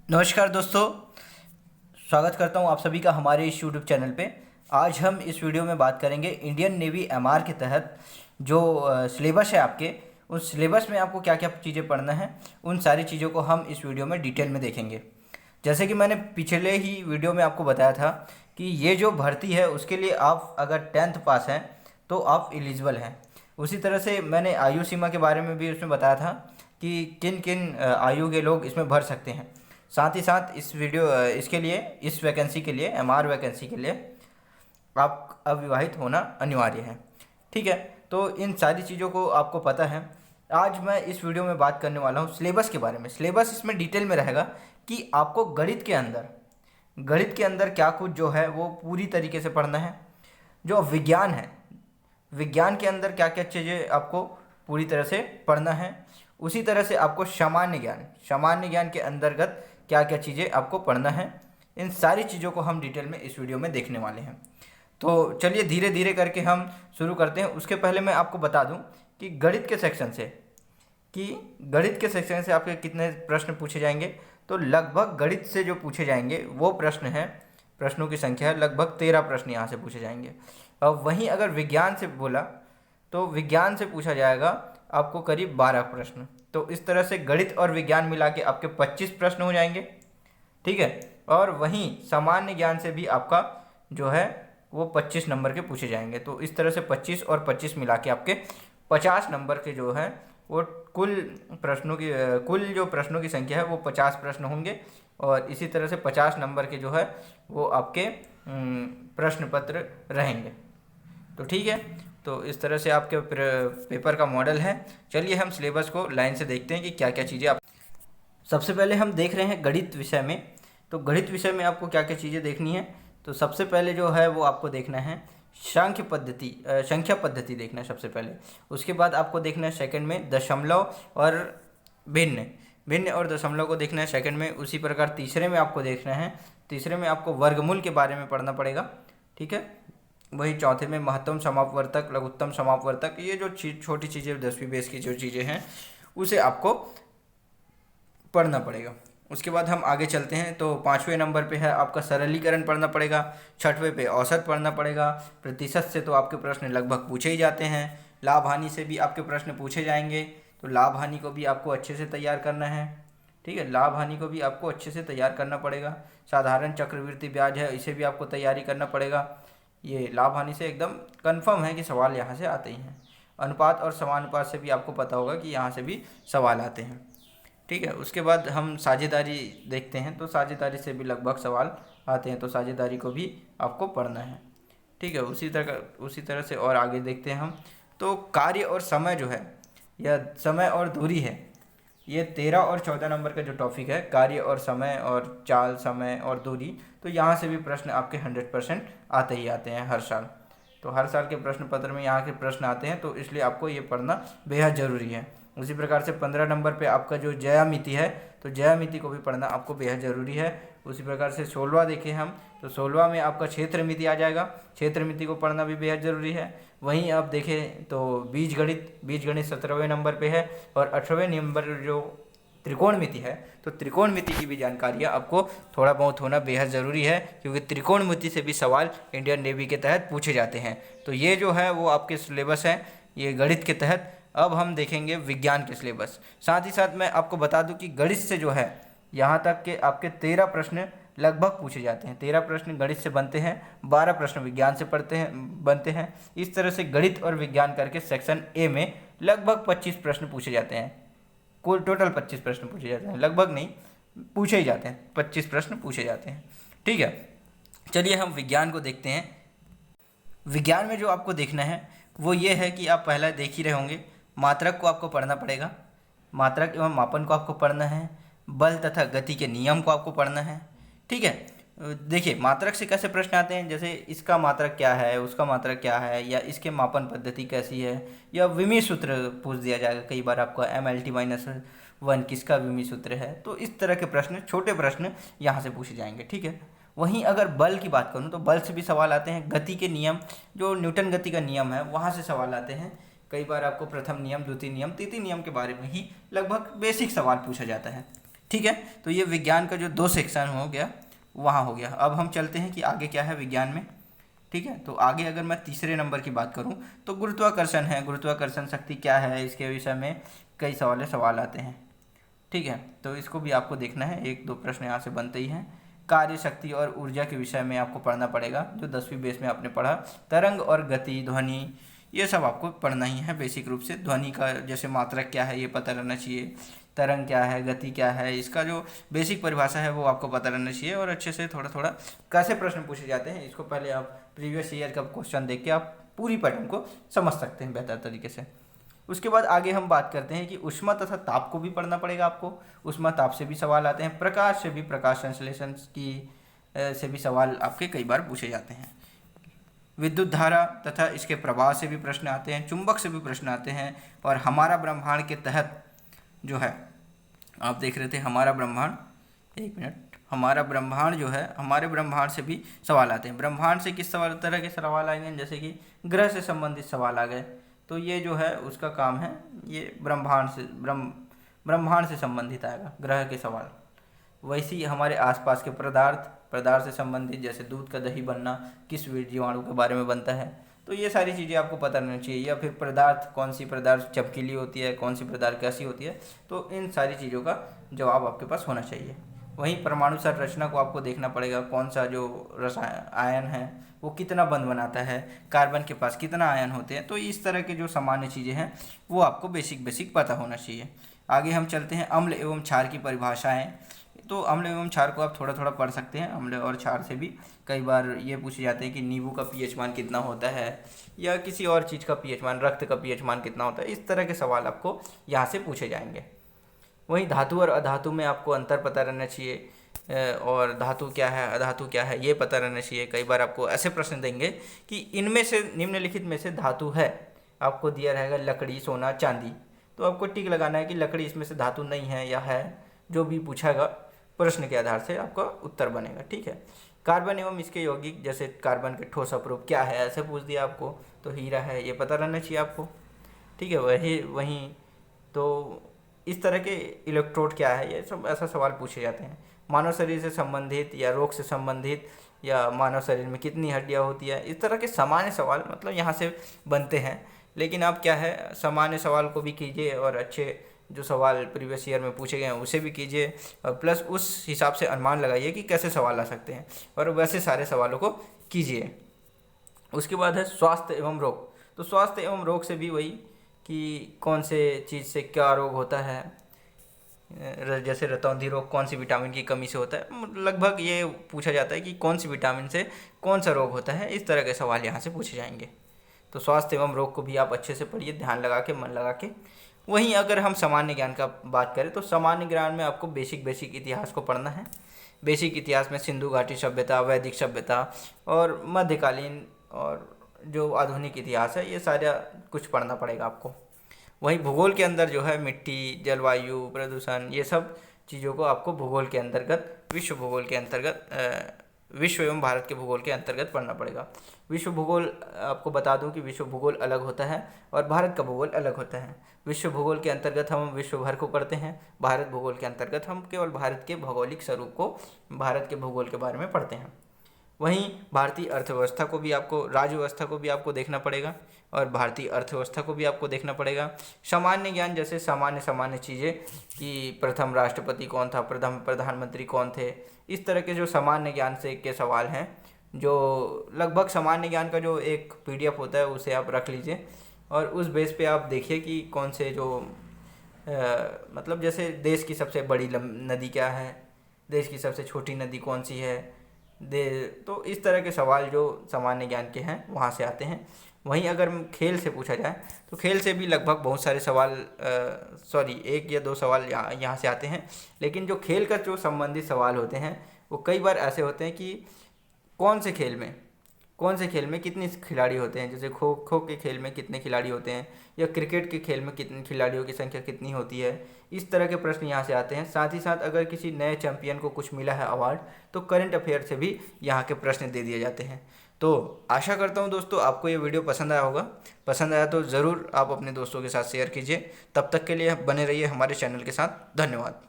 नमस्कार दोस्तों, स्वागत करता हूं आप सभी का हमारे इस यूट्यूब चैनल पे। आज हम इस वीडियो में बात करेंगे इंडियन नेवी एमआर के तहत जो सिलेबस है आपके, उस सिलेबस में आपको क्या क्या चीज़ें पढ़ना है, उन सारी चीज़ों को हम इस वीडियो में डिटेल में देखेंगे। जैसे कि मैंने पिछले ही वीडियो में आपको बताया था कि ये जो भर्ती है उसके लिए आप अगर 10th पास हैं तो आप एलिजिबल हैं। उसी तरह से मैंने आयु सीमा के बारे में भी उसमें बताया था कि किन किन आयु के लोग इसमें भर सकते हैं। साथ ही साथ इसके लिए, इस वैकेंसी के लिए, एमआर वैकेंसी के लिए आप अविवाहित होना अनिवार्य है। ठीक है, तो इन सारी चीज़ों को आपको पता है। आज मैं इस वीडियो में बात करने वाला हूँ सिलेबस के बारे में। सिलेबस इसमें डिटेल में रहेगा कि आपको गणित के अंदर क्या कुछ जो है वो पूरी तरीके से पढ़ना है। जो विज्ञान है, विज्ञान के अंदर क्या क्या चीज़ें आपको पूरी तरह से पढ़ना है। उसी तरह से आपको सामान्य ज्ञान के अंतर्गत क्या क्या चीज़ें आपको पढ़ना है। इन सारी चीज़ों को हम डिटेल में इस वीडियो में देखने वाले हैं। तो चलिए धीरे धीरे करके हम शुरू करते हैं। उसके पहले मैं आपको बता दूं कि गणित के सेक्शन से आपके कितने प्रश्न पूछे जाएंगे। तो लगभग गणित से जो पूछे जाएंगे वो प्रश्नों की संख्या है लगभग 13 प्रश्न यहाँ से पूछे जाएंगे। और वहीं अगर विज्ञान से बोला तो विज्ञान से पूछा जाएगा आपको करीब 12 प्रश्न। तो इस तरह से गणित और विज्ञान मिला के आपके 25 प्रश्न हो जाएंगे। ठीक है, और वहीं सामान्य ज्ञान से भी आपका जो है वो 25 नंबर के पूछे जाएंगे। तो इस तरह से 25 और 25 मिला के आपके 50 नंबर के जो है वो कुल प्रश्नों की संख्या है वो 50 प्रश्न होंगे। और इसी तरह से 50 नंबर के जो है वो आपके प्रश्न पत्र रहेंगे। तो ठीक है, तो इस तरह से आपके पेपर का मॉडल है। चलिए हम सिलेबस को लाइन से देखते हैं कि क्या क्या चीज़ें आप। सबसे पहले हम देख रहे हैं गणित विषय में। तो गणित विषय में आपको क्या क्या चीज़ें देखनी है। तो सबसे पहले जो है वो आपको देखना है संख्या पद्धति देखना है सबसे पहले। उसके बाद आपको देखना है सेकंड में दशमलव और भिन्न और दशमलव को देखना है सेकंड में। उसी प्रकार तीसरे में आपको वर्गमूल के बारे में पढ़ना पड़ेगा। ठीक है, वही चौथे में महत्तम समापवर्तक, लघुत्तम समापवर्तक, ये जो छोटी चीज़ें 10वीं बेस की जो चीज़ें हैं उसे आपको पढ़ना पड़ेगा। उसके बाद हम आगे चलते हैं। तो 5वें नंबर पे है आपका सरलीकरण पढ़ना पड़ेगा। 6वें पे औसत पढ़ना पड़ेगा। प्रतिशत से तो आपके प्रश्न लगभग पूछे ही जाते हैं। लाभ हानि से भी आपके प्रश्न पूछे जाएंगे। तो लाभ हानि को भी आपको अच्छे से तैयार करना है। ठीक है, लाभ हानि को भी आपको अच्छे से तैयार करना पड़ेगा। साधारण चक्रवृद्धि ब्याज है, इसे भी आपको तैयारी करना पड़ेगा। ये लाभ हानि से एकदम कंफर्म है कि सवाल यहाँ से आते ही हैं। अनुपात और समानुपात से भी आपको पता होगा कि यहाँ से भी सवाल आते हैं। ठीक है, उसके बाद हम साझेदारी देखते हैं। तो साझेदारी से भी लगभग सवाल आते हैं, तो साझेदारी को भी आपको पढ़ना है। ठीक है, उसी तरह से और आगे देखते हैं हम। तो कार्य और समय जो है, या समय और दूरी है, ये 13 और 14 नंबर का जो टॉपिक है, कार्य और समय और चाल, समय और दूरी, तो यहाँ से भी प्रश्न आपके 100% आते ही आते हैं हर साल। तो हर साल के प्रश्न पत्र में यहाँ के प्रश्न आते हैं, तो इसलिए आपको ये पढ़ना बेहद ज़रूरी है। उसी प्रकार से 15 नंबर पे आपका जो ज्यामिति है, तो ज्यामिति को भी पढ़ना आपको बेहद ज़रूरी है। उसी प्रकार से 16वां देखें हम, तो 16वां में आपका क्षेत्रमिति आ जाएगा। क्षेत्रमिति को पढ़ना भी बेहद ज़रूरी है। वहीं आप देखें तो बीजगणित 17वें नंबर पे है। और 18वें नंबर जो त्रिकोणमिति है, तो त्रिकोणमिति की भी जानकारियाँ आपको थोड़ा बहुत होना बेहद ज़रूरी है, क्योंकि त्रिकोणमिति से भी सवाल इंडियन नेवी के तहत पूछे जाते हैं। तो ये जो है वो आपके सिलेबस हैं, ये गणित के तहत। अब हम देखेंगे विज्ञान के सिलेबस। साथ ही साथ मैं आपको बता दूं कि गणित से जो है यहाँ तक के आपके 13 प्रश्न लगभग पूछे जाते हैं। 13 प्रश्न गणित से बनते हैं, 12 प्रश्न विज्ञान से बनते हैं। इस तरह से गणित और विज्ञान करके सेक्शन ए में लगभग 25 प्रश्न पूछे जाते हैं। कुल टोटल 25 प्रश्न पूछे जाते हैं, लगभग नहीं, पूछे ही जाते हैं, 25 प्रश्न पूछे जाते हैं। ठीक है, चलिए हम विज्ञान को देखते हैं। विज्ञान में जो आपको देखना है वो ये है कि आप पहला देख ही रहे होंगे, मात्रक को आपको पढ़ना पड़ेगा। मात्रक एवं मापन को आपको पढ़ना है। बल तथा गति के नियम को आपको पढ़ना है। ठीक है, देखिए मात्रक से कैसे प्रश्न आते हैं, जैसे इसका मात्रक क्या है, उसका मात्रक क्या है, या इसके मापन पद्धति कैसी है, या विमी सूत्र पूछ दिया जाएगा कई बार आपको, MLT-1 किसका विमी सूत्र है। तो इस तरह के प्रश्न, छोटे प्रश्न यहाँ से पूछे जाएंगे। ठीक है, वहीं अगर बल की बात करूँ तो बल से भी सवाल आते हैं। गति के नियम, जो न्यूटन गति का नियम है, वहाँ से सवाल आते हैं। कई बार आपको प्रथम नियम, द्वितीय नियम, तृतीय नियम के बारे में ही लगभग बेसिक सवाल पूछा जाता है। ठीक है, तो ये विज्ञान का जो 2 सेक्शन हो गया वहाँ हो गया। अब हम चलते हैं कि आगे क्या है विज्ञान में। ठीक है, तो आगे अगर मैं तीसरे नंबर की बात करूँ तो गुरुत्वाकर्षण है। गुरुत्वाकर्षण शक्ति क्या है, इसके विषय में कई सवाल आते हैं। ठीक है, तो इसको भी आपको देखना है, 1-2 प्रश्न यहाँ से बनते ही हैं। कार्य, शक्ति और ऊर्जा के विषय में आपको पढ़ना पड़ेगा, जो 10वीं बेस में आपने पढ़ा। तरंग और गति, ध्वनि, ये सब आपको पढ़ना ही है बेसिक रूप से। ध्वनि का जैसे मात्रक क्या है ये पता रहना चाहिए, तरंग क्या है, गति क्या है, इसका जो बेसिक परिभाषा है वो आपको पता रहना चाहिए। और अच्छे से थोड़ा थोड़ा कैसे प्रश्न पूछे जाते हैं इसको पहले आप प्रीवियस ईयर का क्वेश्चन देख के आप पूरी पैटर्न को समझ सकते हैं बेहतर तरीके से। उसके बाद आगे हम बात करते हैं कि ऊष्मा तथा ताप को भी पढ़ना पड़ेगा आपको। ऊष्मा ताप से भी सवाल आते हैं, प्रकाश से भी, प्रकाश संश्लेषण की से भी सवाल आपके कई बार पूछे जाते हैं। विद्युत धारा तथा इसके प्रवाह से भी प्रश्न आते हैं, चुंबक से भी प्रश्न आते हैं। और हमारा ब्रह्मांड के तहत जो है, आप देख रहे थे हमारा ब्रह्मांड, 1 मिनट, हमारा ब्रह्मांड जो है, हमारे ब्रह्मांड से भी सवाल आते हैं। ब्रह्मांड से किस तरह के सवाल आएंगे, जैसे कि ग्रह से संबंधित सवाल आ गए, तो ये जो है उसका काम है, ये ब्रह्मांड से संबंधित आएगा ग्रह के सवाल। वैसे ही हमारे आसपास के पदार्थ से संबंधित, जैसे दूध का दही बनना किस जीवाणु के बारे में बनता है, तो ये सारी चीज़ें आपको पता रहनी चाहिए। या फिर पदार्थ, कौन सी पदार्थ चमकीली होती है, कौन सी पदार्थ कैसी होती है, तो इन सारी चीज़ों का जवाब आपके पास होना चाहिए। वहीं परमाणु संरचना को आपको देखना पड़ेगा, कौन सा जो आयन है वो कितना बंध बनाता है, कार्बन के पास कितना आयन होते हैं, तो इस तरह के जो सामान्य चीज़ें हैं वो आपको बेसिक पता होना चाहिए। आगे हम चलते हैं अम्ल एवं क्षार की परिभाषाएं। तो अम्ल एवं क्षार को आप थोड़ा थोड़ा पढ़ सकते हैं। अम्ल और क्षार से भी कई बार ये पूछे जाते हैं कि नींबू का पीएच मान कितना होता है, या किसी और चीज़ का पीएच मान, रक्त का पीएच मान कितना होता है, इस तरह के सवाल आपको यहाँ से पूछे जाएंगे। वहीं धातु और अधातु में आपको अंतर पता रहना चाहिए, और धातु क्या है, अधातु क्या है, ये पता रहना चाहिए। कई बार आपको ऐसे प्रश्न देंगे कि इनमें से, निम्नलिखित में से धातु है, आपको दिया रहेगा लकड़ी, सोना, चांदी, तो आपको टिक लगाना है कि लकड़ी इसमें से धातु नहीं है या है, जो भी पूछागा प्रश्न के आधार से आपका उत्तर बनेगा। ठीक है, कार्बन एवं इसके यौगिक, जैसे कार्बन के ठोस अपरूप क्या है, ऐसे पूछ दिया आपको, तो हीरा है, ये पता रहना चाहिए आपको। ठीक है, वहीं तो इस तरह के इलेक्ट्रोड क्या है, ये सब ऐसा सवाल पूछे जाते हैं। मानव शरीर से संबंधित या रोग से संबंधित, या मानव शरीर में कितनी हड्डियाँ होती है, इस तरह के सामान्य सवाल मतलब यहाँ से बनते हैं। लेकिन आप क्या है, सामान्य सवाल को भी कीजिए और अच्छे जो सवाल प्रीवियस ईयर में पूछे गए हैं उसे भी कीजिए, और प्लस उस हिसाब से अनुमान लगाइए कि कैसे सवाल आ सकते हैं, और वैसे सारे सवालों को कीजिए। उसके बाद है स्वास्थ्य एवं रोग। तो स्वास्थ्य एवं रोग से भी वही कि कौन से चीज़ से क्या रोग होता है, जैसे रतौंधी रोग कौन सी विटामिन की कमी से होता है, लगभग ये पूछा जाता है कि कौन सी विटामिन से कौन सा रोग होता है, इस तरह के सवाल यहाँ से पूछे जाएंगे। तो स्वास्थ्य एवं रोग को भी आप अच्छे से पढ़िए, ध्यान लगा के, मन लगा के। वहीं अगर हम सामान्य ज्ञान का बात करें तो सामान्य ज्ञान में आपको बेसिक इतिहास को पढ़ना है। बेसिक इतिहास में सिंधु घाटी सभ्यता, वैदिक सभ्यता और मध्यकालीन और जो आधुनिक इतिहास है, ये सारा कुछ पढ़ना पड़ेगा आपको। वहीं भूगोल के अंदर जो है मिट्टी, जलवायु, प्रदूषण, ये सब चीज़ों को आपको भूगोल के अंतर्गत, विश्व भूगोल के अंतर्गत, विश्व एवं भारत के भूगोल के अंतर्गत पढ़ना पड़ेगा। विश्व भूगोल आपको बता दूं कि विश्व भूगोल अलग होता है और भारत का भूगोल अलग होता है। विश्व भूगोल के अंतर्गत हम विश्व भर को पढ़ते हैं, भारत भूगोल के अंतर्गत हम केवल भारत के भौगोलिक स्वरूप को, भारत के भूगोल के बारे में पढ़ते हैं। वहीं भारतीय अर्थव्यवस्था को भी आपको, राज्य व्यवस्था को भी आपको देखना पड़ेगा, और भारतीय अर्थव्यवस्था को भी आपको देखना पड़ेगा। सामान्य ज्ञान, जैसे सामान्य चीज़ें कि प्रथम राष्ट्रपति कौन था, प्रथम प्रधानमंत्री कौन थे, इस तरह के जो सामान्य ज्ञान से के सवाल हैं, जो लगभग सामान्य ज्ञान का जो एक PDF होता है उसे आप रख लीजिए, और उस बेस पे आप देखिए कि कौन से जो मतलब जैसे देश की सबसे बड़ी नदी क्या है, देश की सबसे छोटी नदी कौन सी है, तो इस तरह के सवाल जो सामान्य ज्ञान के हैं वहाँ से आते हैं। वहीं अगर खेल से पूछा जाए तो खेल से भी लगभग बहुत सारे सवाल, 1 या 2 सवाल यहाँ से आते हैं। लेकिन जो खेल का जो संबंधित सवाल होते हैं वो कई बार ऐसे होते हैं कि कौन से खेल में कितने खिलाड़ी होते हैं, जैसे खो खो के खेल में कितने खिलाड़ी होते हैं, या क्रिकेट के खेल में कितने खिलाड़ियों की संख्या कितनी होती है, इस तरह के प्रश्न यहाँ से आते हैं। साथ ही साथ अगर किसी नए चैंपियन को कुछ मिला है अवार्ड, तो करंट अफेयर से भी यहाँ के प्रश्न दे दिए जाते हैं। तो आशा करता हूँ दोस्तों आपको ये वीडियो पसंद आया होगा। पसंद आया तो ज़रूर आप अपने दोस्तों के साथ शेयर कीजिए। तब तक के लिए बने रहिए हमारे चैनल के साथ। धन्यवाद।